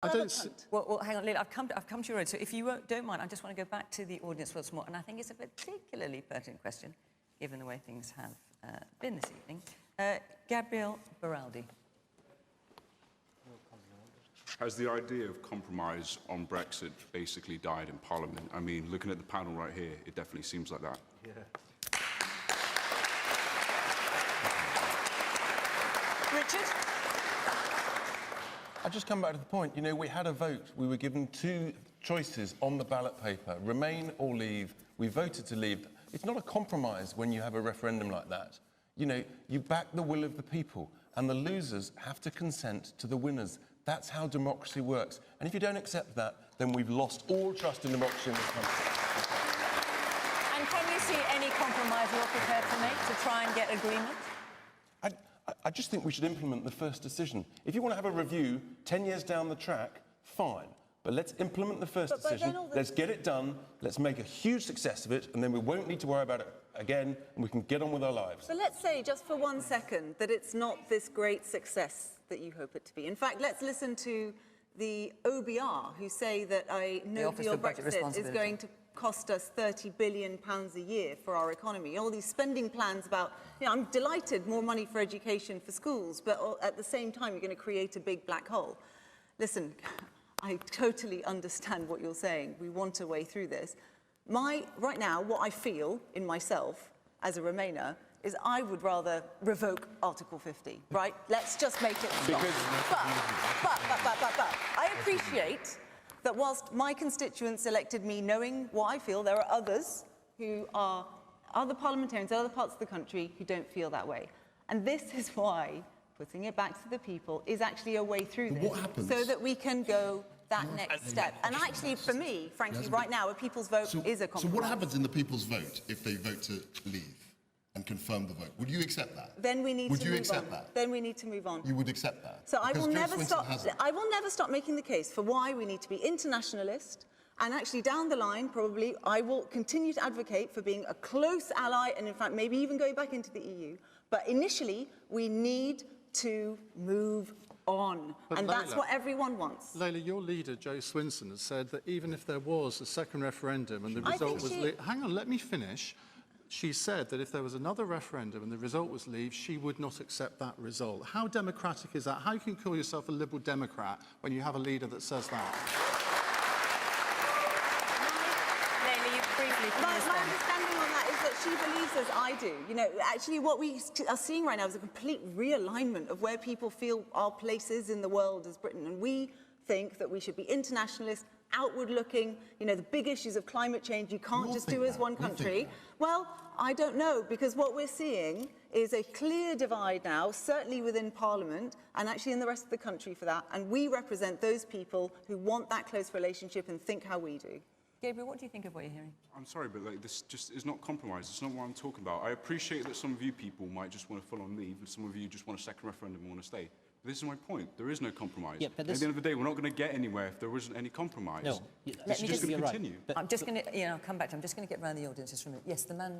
Well, hang on, Lila, I've come to your road, so if you don't mind, I just want to go back to the audience once more, and I think it's a particularly pertinent question, given the way things have been this evening. Gabriel Baraldi. Has the idea of compromise on Brexit basically died in Parliament? I mean, looking at the panel right here, it definitely seems like that. Yeah. Richard? I just come back to the point. You know, we had a vote. We were given two choices on the ballot paper, remain or leave. We voted to leave. It's not a compromise when you have a referendum like that. You know, you back the will of the people, and the losers have to consent to the winners. That's how democracy works. And if you don't accept that, then we've lost all trust in democracy in this country. And can you see any compromise you're prepared to make to try and get agreement? I just think we should implement the first decision. If you want to have a review 10 years down the track, fine. But let's implement the first decision, let's get it done, let's make a huge success of it, and then we won't need to worry about it again, and we can get on with our lives. So let's say, just for 1 second, that it's not this great success that you hope it to be. In fact, let's listen to the OBR, who say that a no-deal Brexit is going to cost us £30 billion a year for our economy. All these spending plans about, you know, I'm delighted, more money for education, for schools, but at the same time, you're going to create a big black hole. Listen, I totally understand what you're saying. We want a way through this. Right now, what I feel in myself as a Remainer is I would rather revoke Article 50, right? Let's just make it stop. But I appreciate that whilst my constituents elected me knowing what I feel, there are others who are other parliamentarians, other parts of the country who don't feel that way. And this is why putting it back to the people is actually a way through this, so that we can go that next step. And actually, for me, frankly, right now, a people's vote is a compromise. So what happens in the people's vote if they vote to leave and confirm the vote? Would you accept that? Then we need to move on. Would you accept that? Then we need to move on. You would accept that? So I will never stop making the case for why we need to be internationalist. And actually, down the line, probably, I will continue to advocate for being a close ally and, in fact, maybe even going back into the EU. But initially, we need to move on. But and Layla, that's what everyone wants. Layla, your leader, Jo Swinson, has said that even if there was a second referendum and the result was... Hang on, let me finish. She said that if there was another referendum and the result was leave, she would not accept that result. How democratic is that? How can you call yourself a Liberal Democrat when you have a leader that says that? My understanding on that is that she believes as I do. You know, actually what we are seeing right now is a complete realignment of where people feel our place is in the world as Britain. And we think that we should be internationalist, outward-looking, you know, the big issues of climate change, you can't just do as one country. Well, I don't know, because what we're seeing is a clear divide now, certainly within Parliament, and actually in the rest of the country for that, and we represent those people who want that close relationship and think how we do. Gabriel, what do you think of what you're hearing? I'm sorry, but like, this just is not compromise. It's not what I'm talking about. I appreciate that some of you people might just want to full-on leave, and some of you just want a second referendum and want to stay. But this is my point. There is no compromise. Yeah, but at the end of the day, we're not going to get anywhere if there isn't any compromise. No. This is just going to continue. I'm just going to, you know, come back to, I'm just going to get around the audience just for a minute. Yes, the man